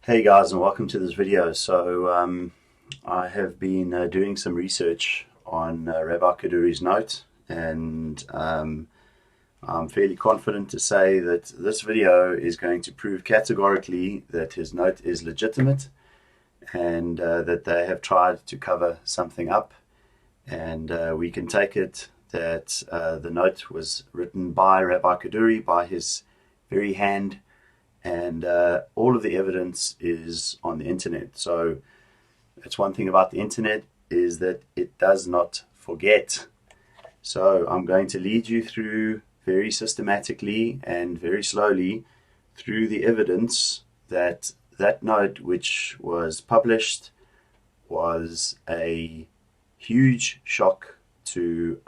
Hey guys, and welcome to this video. I have been doing some research on Rabbi Kaduri's note, and I'm fairly confident to say that this video is going to prove categorically that his note is legitimate and that they have tried to cover something up. And we can take it that the note was written by Rabbi Kaduri, by his very hand, and all of the evidence is on the internet. So it's one thing about the internet is that it does not forget. So I'm going to lead you through very systematically and very slowly through the evidence that that note, which was published, was a huge shock to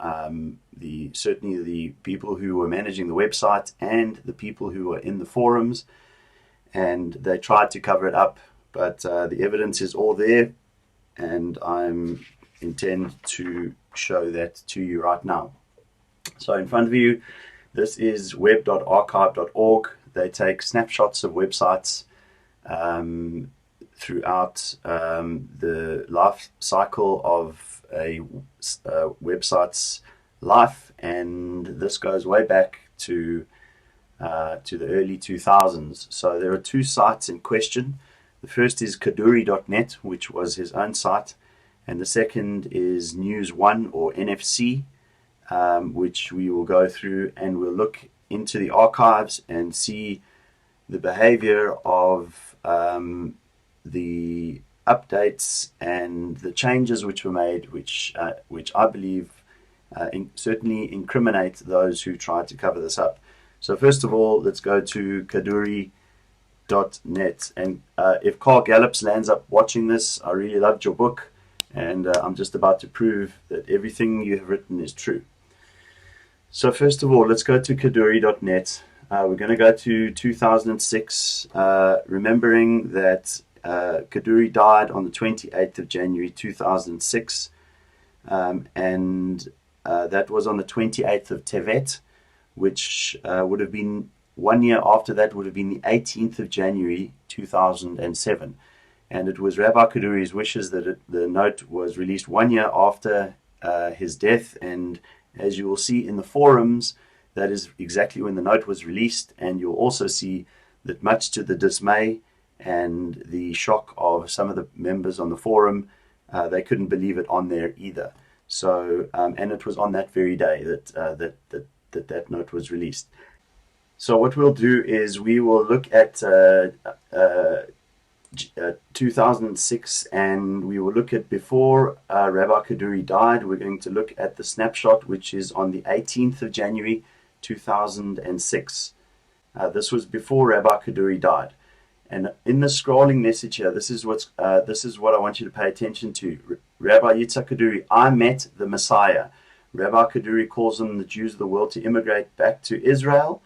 certainly the people who were managing the website and the people who were in the forums, and they tried to cover it up, but the evidence is all there, and I intend to show that to you right now. So in front of you, this is web.archive.org. They take snapshots of websites throughout the life cycle of a website's life, and this goes way back to the early 2000s. So there are two sites in question. The first is Kaduri.net, which was his own site, and the second is News One, or NFC, which we will go through, and we'll look into the archives and see the behavior of the updates and the changes which were made, which I believe certainly incriminate those who tried to cover this up. So first of all, let's go to Kaduri.net. And if Carl Gallups lands up watching this, I really loved your book, and I'm just about to prove that everything you have written is true. So first of all, let's go to Kaduri.net. We're going to go to 2006, remembering that Kaduri died on the 28th of January 2006, and that was on the 28th of Tevet, which would have been 1 year after that, would have been the 18th of January 2007. And it was Rabbi Kaduri's wishes that the note was released 1 year after his death. And as you will see in the forums, that is exactly when the note was released. And you'll also see that, much to the dismay and the shock of some of the members on the forum, they couldn't believe it on there either. So, and it was on that very day that note was released. So what we'll do is we will look at 2006, and we will look at before Rabbi Kaduri died. We're going to look at the snapshot, which is on the 18th of January 2006. This was before Rabbi Kaduri died. And in the scrolling message here, this is what I want you to pay attention to. Rabbi Yitzak Kaduri, I met the Messiah. Rabbi Kaduri calls on the Jews of the world to immigrate back to Israel.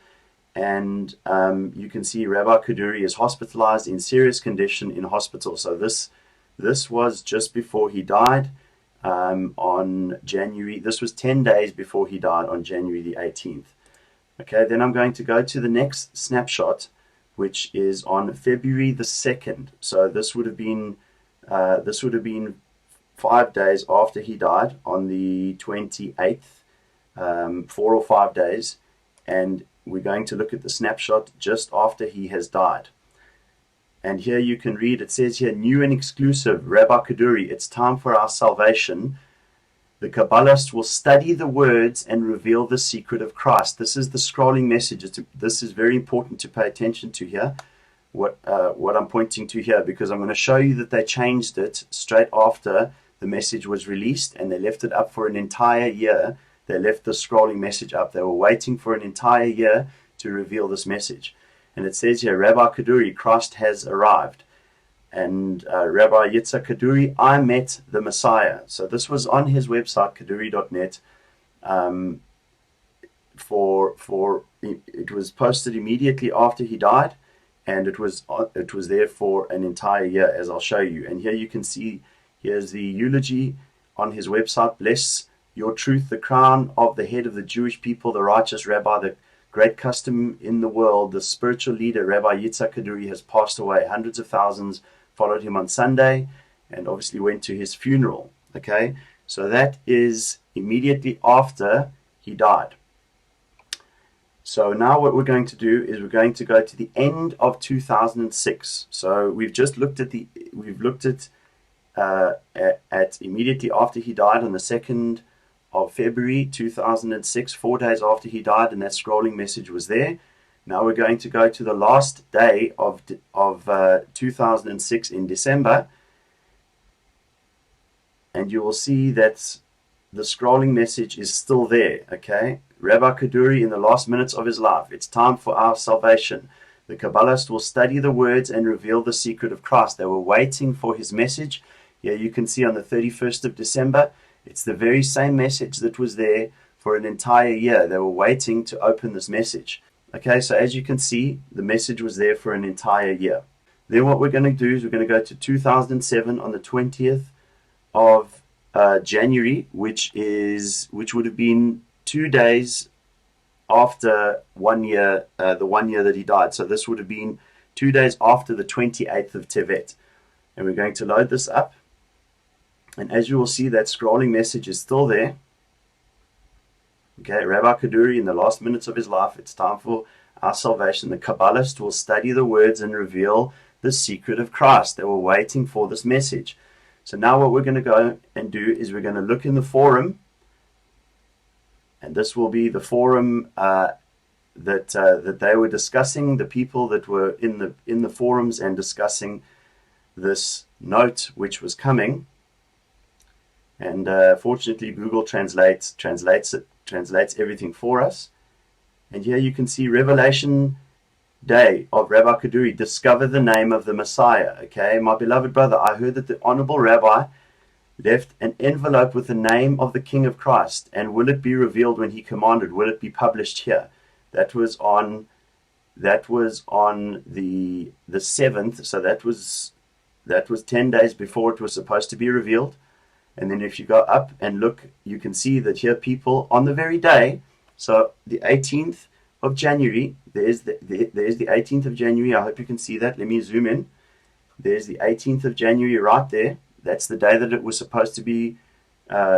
And you can see Rabbi Kaduri is hospitalized in serious condition in hospital. So this was just before he died on January. This was 10 days before he died on January the 18th. Okay, then I'm going to go to the next snapshot, which is on February the 2nd. So this would have been 5 days after he died, on the 28th, 4 or 5 days, and we're going to look at the snapshot just after he has died. And here you can read, it says here, new and exclusive, Rabbi Kaduri, it's time for our salvation. The Kabbalist will study the words and reveal the secret of Christ. This is the scrolling message. This is very important to pay attention to here, what I'm pointing to here, because I'm going to show you that they changed it straight after the message was released, and they left it up for an entire year. They left the scrolling message up. They were waiting for an entire year to reveal this message. And it says here, Rabbi Kaduri, Christ has arrived. And Rabbi Yitzak Kaduri, I met the Messiah. So this was on his website, Kaduri.net. It was posted immediately after he died, and it was there for an entire year, as I'll show you. And here you can see, here's the eulogy on his website. Bless your truth, the crown of the head of the Jewish people, the righteous rabbi, great custom in the world, the spiritual leader, Rabbi Yitzak Kaduri, has passed away. Hundreds of thousands followed him on Sunday and obviously went to his funeral. Okay, so that is immediately after he died. So now what we're going to do is we're going to go to the end of 2006. So we've just looked at at immediately after he died on the 2nd of February 2006, 4 days after he died, and that scrolling message was there. Now we're going to go to the last day of 2006 in December, and you will see that the scrolling message is still there. Okay, Rabbi Kaduri, in the last minutes of his life, it's time for our salvation. The Kabbalist will study the words and reveal the secret of Christ. They were waiting for his message. Here you can see on the 31st of December, it's the very same message that was there for an entire year. They were waiting to open this message. Okay, so as you can see, the message was there for an entire year. Then what we're going to do is we're going to go to 2007 on the 20th of January, which would have been 2 days after 1 year, the 1 year that he died. So this would have been 2 days after the 28th of Tevet. And we're going to load this up. And as you will see, that scrolling message is still there. Okay, Rabbi Kaduri, in the last minutes of his life, it's time for our salvation. The Kabbalist will study the words and reveal the secret of Christ. They were waiting for this message. So now what we're going to go and do is we're going to look in the forum. And this will be the forum that they were discussing, the people that were in the forums and discussing this note which was coming. And fortunately, Google translates everything for us. And here you can see Revelation Day of Rabbi Kaduri. Discover the name of the Messiah. Okay, my beloved brother, I heard that the Honorable Rabbi left an envelope with the name of the King of Christ. And will it be revealed when he commanded? Will it be published here? That was on the 7th. So that was 10 days before it was supposed to be revealed. And then if you go up and look, you can see that here people on the very day, so the 18th of January, there's the 18th of January. I hope you can see that. Let me zoom in. There's the 18th of January right there. That's the day that it was supposed to be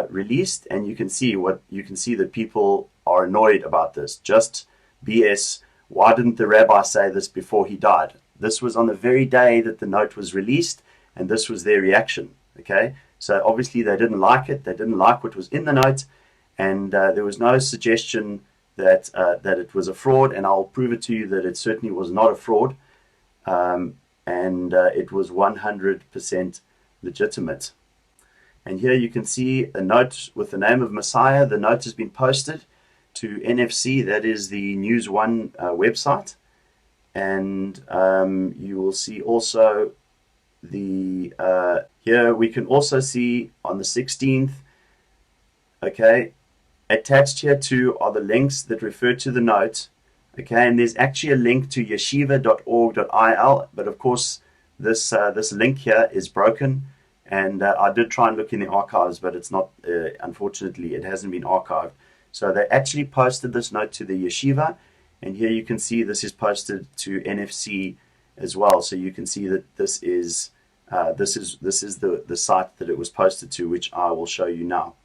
released. And you can see that people are annoyed about this. Just BS. Why didn't the rabbi say this before he died? This was on the very day that the note was released, and this was their reaction. Okay. So obviously they didn't like it. They didn't like what was in the note, and there was no suggestion that it was a fraud. And I'll prove it to you that it certainly was not a fraud, and it was 100% legitimate. And here you can see a note with the name of Messiah. The note has been posted to NFC. That is the News One website, and you will see also here we can also see on the 16th, okay, attached here too are the links that refer to the note, okay, and there's actually a link to yeshiva.org.il, but of course this link here is broken, and I did try and look in the archives, but it's not, unfortunately it hasn't been archived. So they actually posted this note to the yeshiva, and here you can see this is posted to NFC as well, so you can see that this is the site that it was posted to, which I will show you now.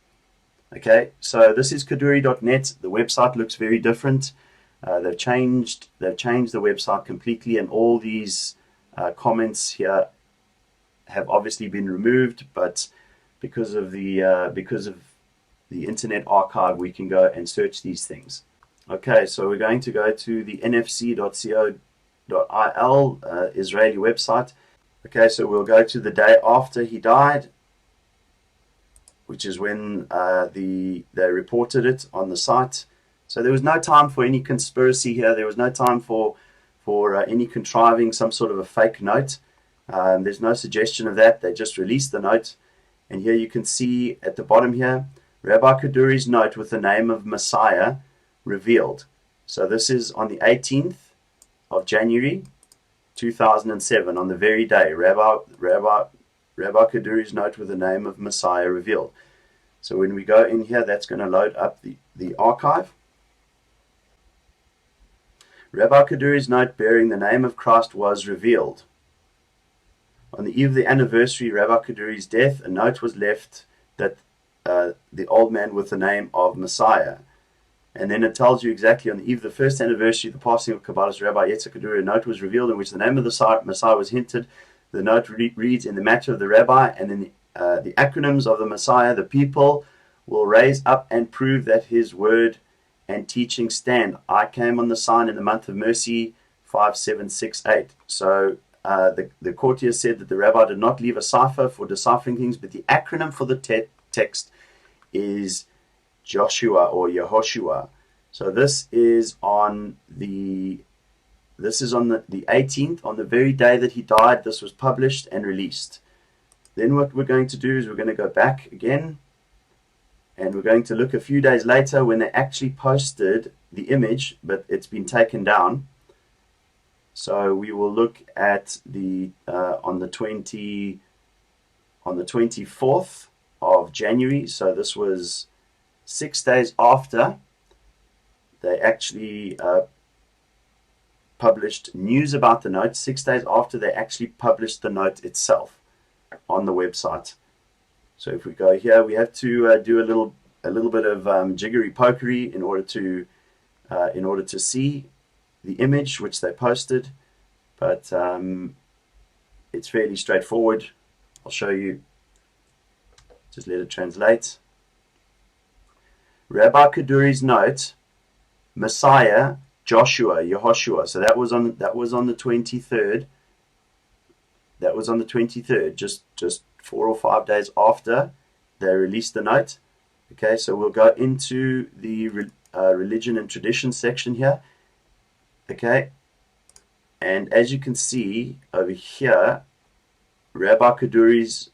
Okay, so this is kaduri.net. The website looks very different. They've changed the website completely, and all these comments here have obviously been removed. But because of the Internet Archive, we can go and search these things. Okay, so we're going to go to the nfc.co.il Israeli website. Okay, so we'll go to the day after he died, which is when they reported it on the site. So there was no time for any conspiracy here. There was no time for any contriving some sort of a fake note. There's no suggestion of that. They just released the note. And here you can see at the bottom here, Rabbi Kaduri's note with the name of Messiah revealed. So this is on the 18th of January 2007, on the very day, Rabbi Kaduri's note with the name of Messiah revealed. So when we go in here, that's going to load up the archive. Rabbi Kaduri's note bearing the name of Christ was revealed. On the eve of the anniversary Rabbi Kaduri's death, a note was left that the old man with the name of Messiah. And then it tells you exactly on the eve of the first anniversary of the passing of Kabbalist Rabbi Yitzak Kaduri, a note was revealed in which the name of the Messiah was hinted. The note reads, in the matter of the Rabbi, and in the acronyms of the Messiah, the people will raise up and prove that his word and teaching stand. I came on the sign in the month of mercy, 5768. So the courtier said that the Rabbi did not leave a cipher for deciphering things, but the acronym for the text is Joshua or Yehoshua. So this is on the 18th, on the very day that he died. This was published and released. Then what we're going to do is we're going to go back again, and we're going to look a few days later when they actually posted the image, but it's been taken down. So we will look at the on the 24th of January. So this was 6 days after they actually published news about the note. 6 days after they actually published the note itself on the website. So if we go here, we have to do a little bit of jiggery pokery in order to see the image which they posted, but it's fairly straightforward. I'll show you. Just let it translate. Rabbi Kaduri's note, Messiah, Joshua, Yehoshua. So that was on the 23rd. That was on the 23rd, just 4 or 5 days after they released the note. Okay, so we'll go into the religion and tradition section here. Okay, and as you can see over here, Rabbi Kaduri,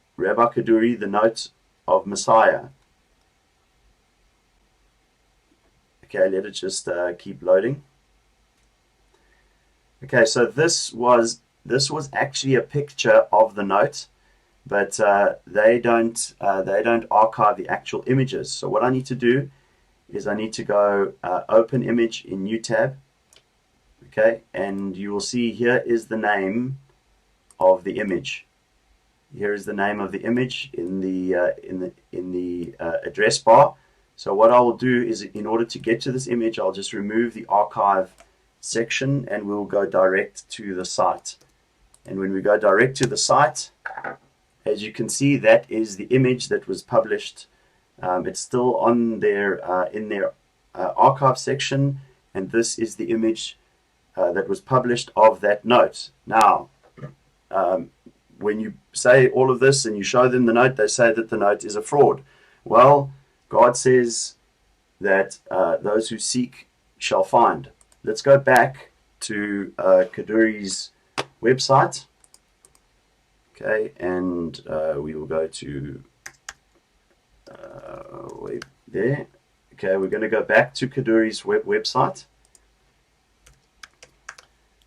the note of Messiah. Okay, let it just keep loading. Okay, so this was actually a picture of the note, but they don't archive the actual images. So what I need to do is I need to go open image in new tab. Okay, and you will see here is the name of the image. Here is the name of the image in the address bar. So what I will do is, in order to get to this image, I'll just remove the archive section and we'll go direct to the site. And when we go direct to the site, as you can see, that is the image that was published. It's still on their in their archive section, and this is the image that was published of that note. Now, when you say all of this and you show them the note, they say that the note is a fraud. Well, God says that those who seek shall find. Let's go back to Kaduri's website. Okay, and we will go to wait there. Okay, we're going to go back to Kaduri's website,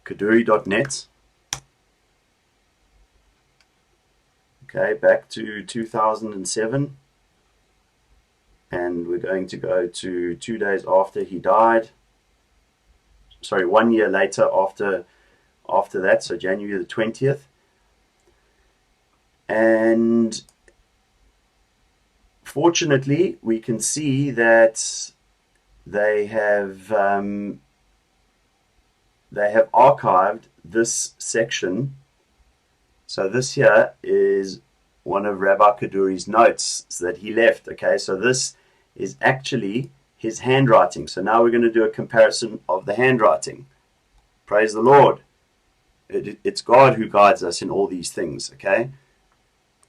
kaduri.net. Okay, back to 2007, and we're going to go to 2 days after he died. Sorry, 1 year later after that, so January the 20th. And fortunately, we can see that they have archived this section. So this here is one of Rabbi Kaduri's notes that he left. Okay, so this is actually his handwriting. So now we're going to do a comparison of the handwriting. Praise the Lord. It's God who guides us in all these things. Okay.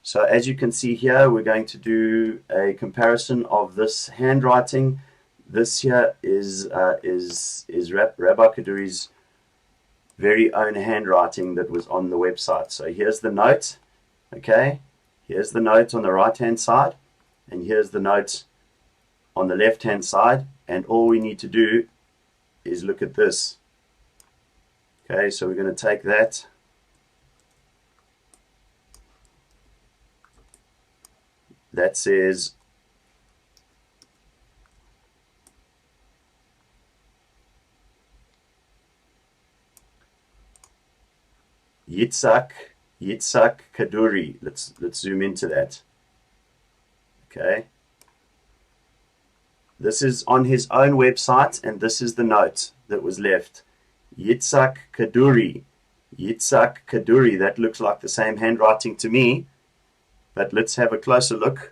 So as you can see here, we're going to do a comparison of this handwriting. This here is Rabbi Kaduri's very own handwriting that was on the website. So here's the note, okay? Here's the note on the right-hand side, and here's the note on the left-hand side, and all we need to do is look at this. Okay, so we're going to take that. That says Yitzak Kaduri. Let's zoom into that. Okay. This is on his own website, and this is the note that was left. Yitzak Kaduri. Yitzak Kaduri. That looks like the same handwriting to me, but let's have a closer look.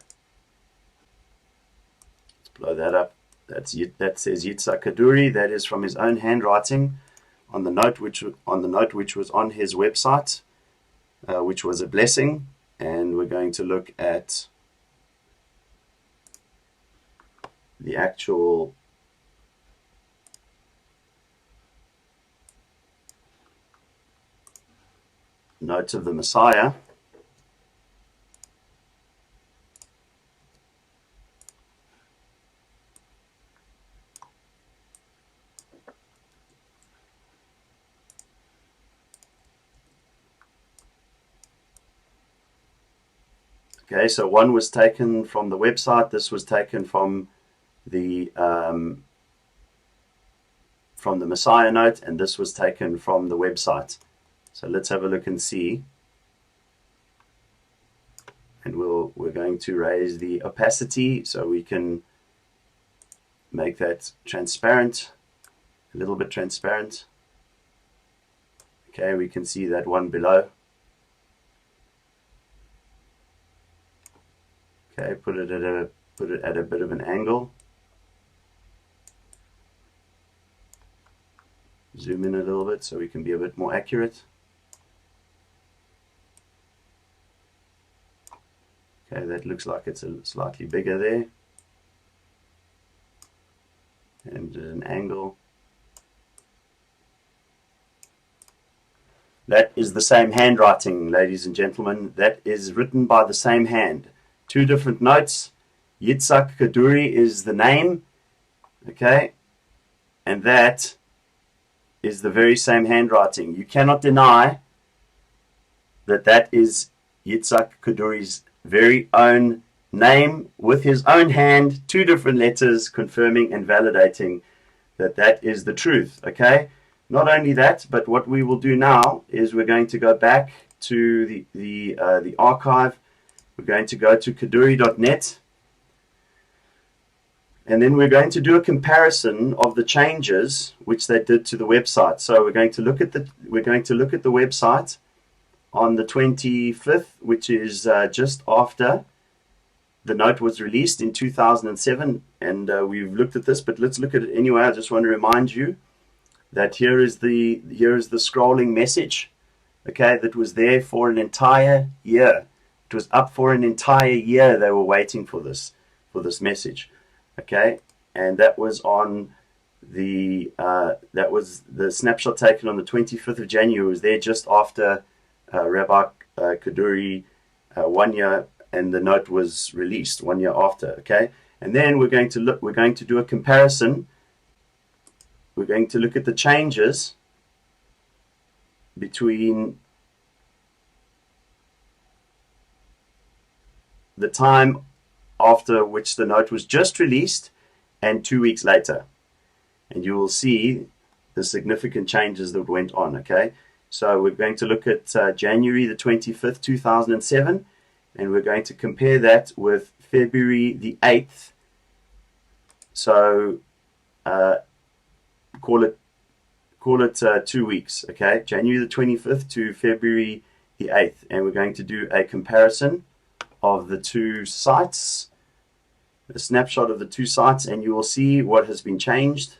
Let's blow that up. That says Yitzak Kaduri. That is from his own handwriting on the note which was on his website, which was a blessing. And we're going to look at the actual note of the Messiah. Okay, so one was taken from the website. This was taken from the Messiah note, and this was taken from the website. So let's have a look and see. And we're going to raise the opacity so we can make that transparent, a little bit transparent. Okay, we can see that one below. Okay, put it at a bit of an angle. Zoom in a little bit so we can be a bit more accurate. Okay, that looks like it's a slightly bigger there. And an angle. That is the same handwriting, ladies and gentlemen. That is written by the same hand. Two different notes. Yitzak Kaduri is the name. Okay. And that is the very same handwriting. You cannot deny that that is Yitzak Kaduri's very own name with his own hand, two different letters confirming and validating that that is the truth. Okay. Not only that, but what we will do now is we're going to go back to the archive. We're going to go to kaduri.net, and then we're going to do a comparison of the changes which they did to the website. So we're going to look at the website on the 25th, which is just after the note was released in 2007, and we've looked at this, but let's look at it anyway. I just want to remind you that here is the scrolling message, okay, that was there for an entire year. It was up for an entire year. They were waiting for this message, okay, and that was on that was the snapshot taken on the 25th of January. It was there just after Rabbi Kaduri 1 year, and the note was released 1 year after, okay. And then we're going to do a comparison. We're going to look at the changes between the time after which the note was just released and 2 weeks later. And you will see the significant changes that went on, okay? So we're going to look at January the 25th, 2007, and we're going to compare that with February the 8th. So call it 2 weeks, okay? January the 25th to February the 8th, and we're going to do a comparison of the two sites, a snapshot of the two sites, and you will see what has been changed.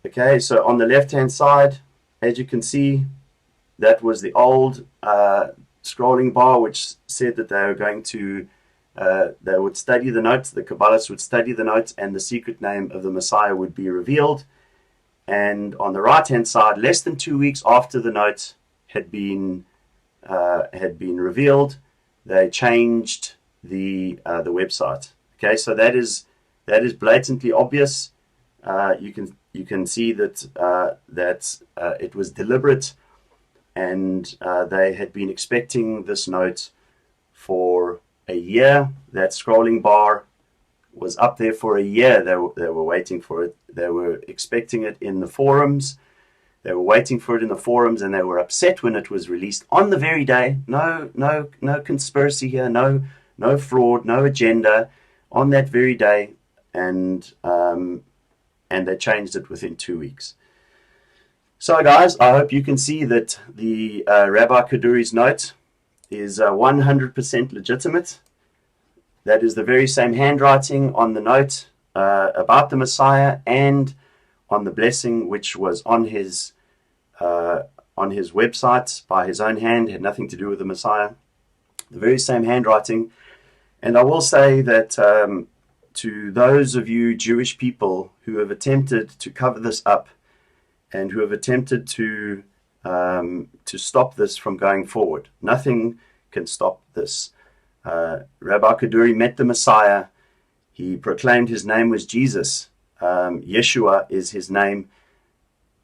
Okay, so on the left hand side, as you can see, that was the old scrolling bar which said that they were going to they would study the notes, the Kabbalists would study the notes, and the secret name of the Messiah would be revealed. And on the right-hand side, less than 2 weeks after the note had been revealed, they changed the website. Okay, so that is blatantly obvious. You can see that it was deliberate, and they had been expecting this note for a year. That scrolling bar was up there for a year. They were waiting for it. They were expecting it in the forums. They were waiting for it in the forums, and they were upset when it was released on the very day. No conspiracy here. No fraud. No agenda. On that very day, and they changed it within 2 weeks. So, guys, I hope you can see that the Rabbi Kaduri's note is 100% legitimate. That is the very same handwriting on the note about the Messiah and on the blessing which was on his website by his own hand. It had nothing to do with the Messiah. The very same handwriting. And I will say that to those of you Jewish people who have attempted to cover this up and who have attempted to stop this from going forward, nothing can stop this. Rabbi Kaduri met the Messiah. He proclaimed his name was Jesus. Yeshua is his name,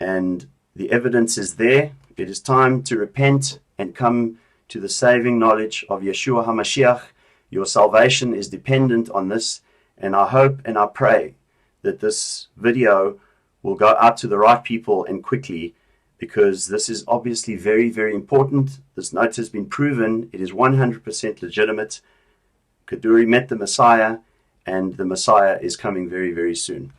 and the evidence is there. It is time to repent and come to the saving knowledge of Yeshua HaMashiach. Your salvation is dependent on this, and I hope and I pray that this video will go out to the right people and quickly, because this is obviously very, very important. This note has been proven. It is 100% legitimate. Kaduri met the Messiah, and the Messiah is coming very, very soon.